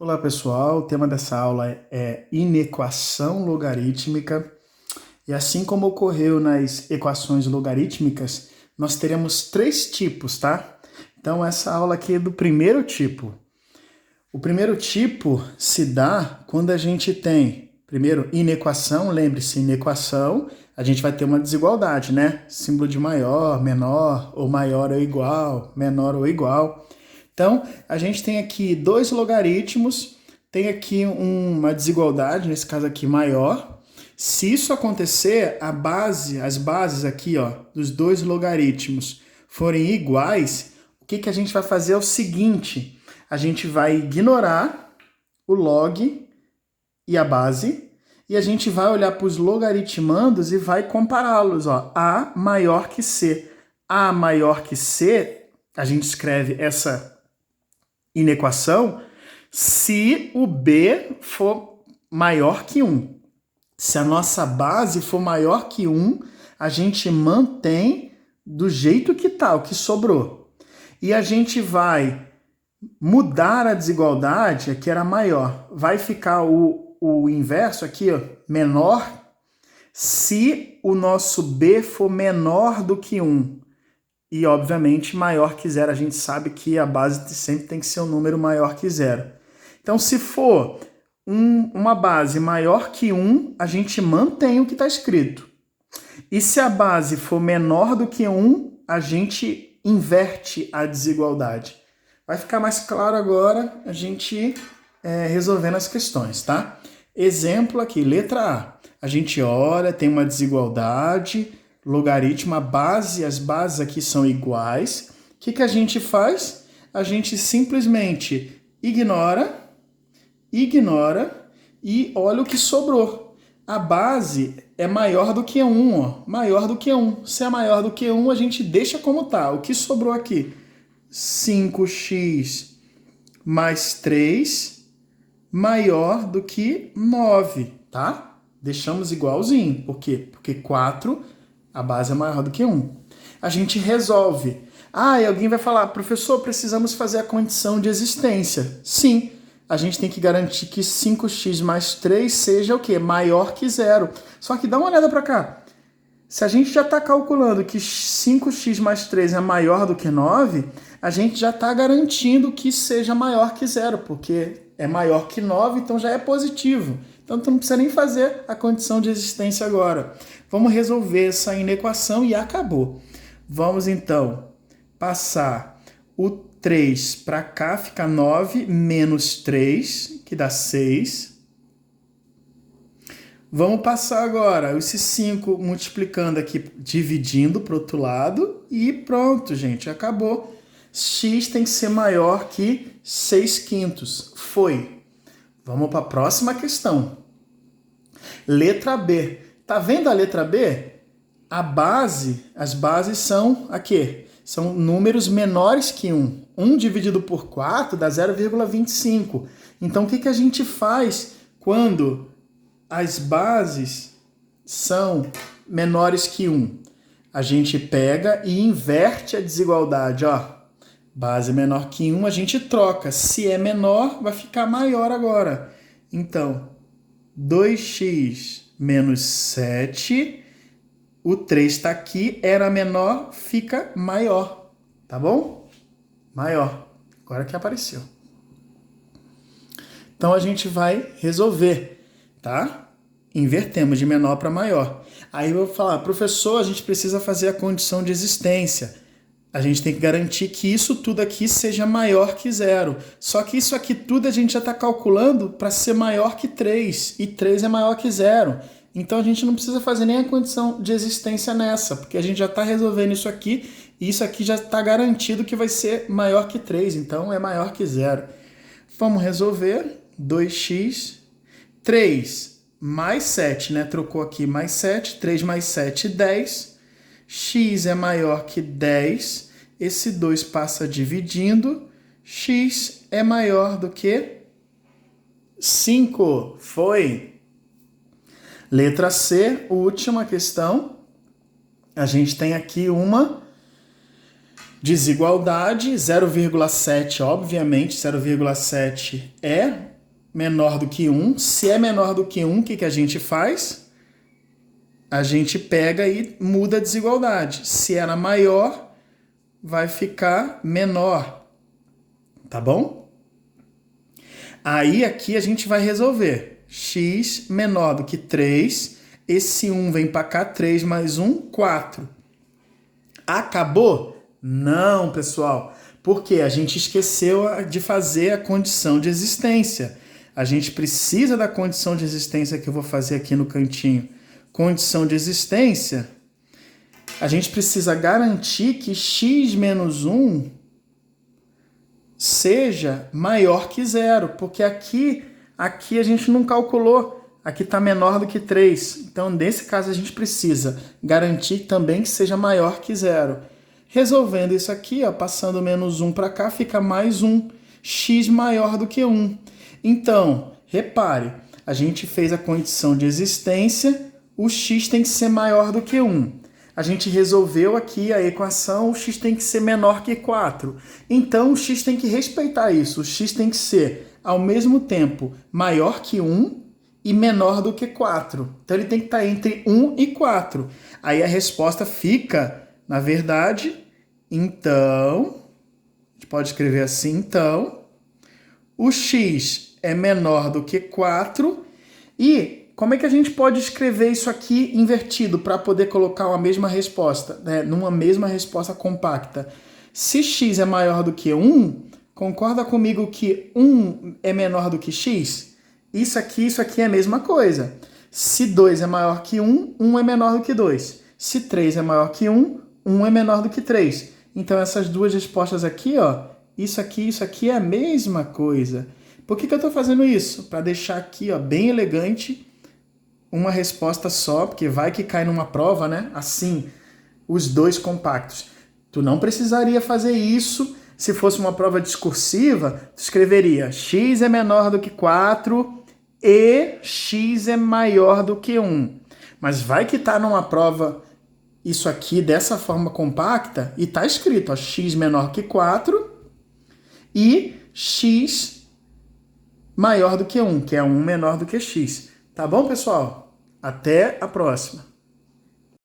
Olá pessoal, o tema dessa aula é inequação logarítmica e assim como ocorreu nas equações logarítmicas, nós teremos três tipos, tá? Então essa aula aqui é do primeiro tipo. O primeiro tipo se dá quando a gente tem, primeiro, inequação, lembre-se, inequação, a gente vai ter uma desigualdade, né? Símbolo de maior, menor, ou maior ou igual, menor ou igual. Então, a gente tem aqui dois logaritmos, tem aqui uma desigualdade, nesse caso aqui maior. Se isso acontecer, as bases aqui, ó, dos dois logaritmos forem iguais, o que a gente vai fazer é o seguinte, a gente vai ignorar o log e a base, e a gente vai olhar para os logaritmandos e vai compará-los, ó, A maior que C. A maior que C, a gente escreve essa inequação se o B for maior que 1. Se a nossa base for maior que 1, a gente mantém do jeito que está, o que sobrou. E a gente vai mudar a desigualdade, que era maior. Vai ficar o inverso aqui, ó, menor, se o nosso B for menor do que 1. E, obviamente, maior que zero. A gente sabe que a base sempre tem que ser um número maior que zero. Então, se for uma base maior que 1, a gente mantém o que está escrito. E se a base for menor do que 1, a gente inverte a desigualdade. Vai ficar mais claro agora a gente resolvendo as questões, tá? Exemplo aqui, letra A. A gente olha, tem uma desigualdade, logaritmo, as bases aqui são iguais. O que a gente faz? A gente simplesmente ignora e olha o que sobrou. A base é maior do que 1, ó, maior do que 1. Se é maior do que 1, a gente deixa como tá. O que sobrou aqui? 5x mais 3 maior do que 9, tá? Deixamos igualzinho. Por quê? Porque 4, a base é maior do que 1. A gente resolve. Ah, e alguém vai falar, professor, precisamos fazer a condição de existência. Sim, a gente tem que garantir que 5x mais 3 seja o quê? Maior que 0. Só que dá uma olhada para cá. Se a gente já está calculando que 5x mais 3 é maior do que 9, a gente já está garantindo que seja maior que 0, porque é maior que 9, então já é positivo. Então tu não precisa nem fazer a condição de existência agora. Vamos resolver essa inequação e acabou. Vamos então passar o 3 para cá, fica 9 menos 3, que dá 6. Vamos passar agora esse 5 multiplicando aqui, dividindo para o outro lado e pronto, gente, acabou. X tem que ser maior que 6/5. Foi. Vamos para a próxima questão. Letra B. Tá vendo a letra B? As bases são aqui. São números menores que 1. 1 dividido por 4 dá 0,25. Então, o que a gente faz quando as bases são menores que 1? A gente pega e inverte a desigualdade, ó. Base menor que 1, a gente troca. Se é menor, vai ficar maior agora. Então, 2x menos 7, o 3 está aqui, era menor, fica maior, tá bom? Maior, agora que apareceu. Então, a gente vai resolver, tá? Invertemos de menor para maior. Aí eu vou falar, professor, a gente precisa fazer a condição de existência. A gente tem que garantir que isso tudo aqui seja maior que 0. Só que isso aqui tudo a gente já está calculando para ser maior que 3. E 3 é maior que 0. Então a gente não precisa fazer nem a condição de existência nessa, porque a gente já está resolvendo isso aqui e isso aqui já está garantido que vai ser maior que 3. Então é maior que 0. Vamos resolver. 2x, 3 mais 7, né? Trocou aqui mais 7. 3 mais 7, 10. X é maior que 10, esse 2 passa dividindo, x é maior do que 5. Foi. Letra C, última questão. A gente tem aqui uma desigualdade, 0,7, obviamente, 0,7 é menor do que 1. Se é menor do que 1, o que a gente faz? A gente pega e muda a desigualdade. Se era maior, vai ficar menor. Tá bom? Aí aqui a gente vai resolver. X menor do que 3. Esse 1 vem para cá, 3 mais 1, 4. Acabou? Não, pessoal. Porque a gente esqueceu de fazer a condição de existência. A gente precisa da condição de existência que eu vou fazer aqui no cantinho. Condição de existência, a gente precisa garantir que x menos 1 seja maior que 0, porque aqui a gente não calculou, aqui está menor do que 3. Então, nesse caso, a gente precisa garantir também que seja maior que 0. Resolvendo isso aqui, ó, passando menos 1 para cá, fica mais 1, x maior do que 1. Então, repare, a gente fez a condição de existência, o x tem que ser maior do que 1. A gente resolveu aqui a equação, o x tem que ser menor que 4. Então, o x tem que respeitar isso. O x tem que ser, ao mesmo tempo, maior que 1 e menor do que 4. Então, ele tem que estar entre 1 e 4. Aí a resposta fica, na verdade, então, a gente pode escrever assim, então, o x é menor do que 4 e como é que a gente pode escrever isso aqui invertido para poder colocar uma mesma resposta, né? Numa mesma resposta compacta? Se x é maior do que 1, concorda comigo que 1 é menor do que x? Isso aqui é a mesma coisa. Se 2 é maior que 1, 1 é menor do que 2. Se 3 é maior que 1, 1 é menor do que 3. Então essas duas respostas aqui, ó, isso aqui é a mesma coisa. Por que eu estou fazendo isso? Para deixar aqui, ó, bem elegante, uma resposta só, porque vai que cai numa prova, né? Assim, os dois compactos. Tu não precisaria fazer isso se fosse uma prova discursiva. Tu escreveria x é menor do que 4 e x é maior do que 1. Mas vai que tá numa prova isso aqui dessa forma compacta e tá escrito, ó, x menor que 4 e x maior do que 1, que é 1 menor do que x. Tá bom, pessoal? Até a próxima!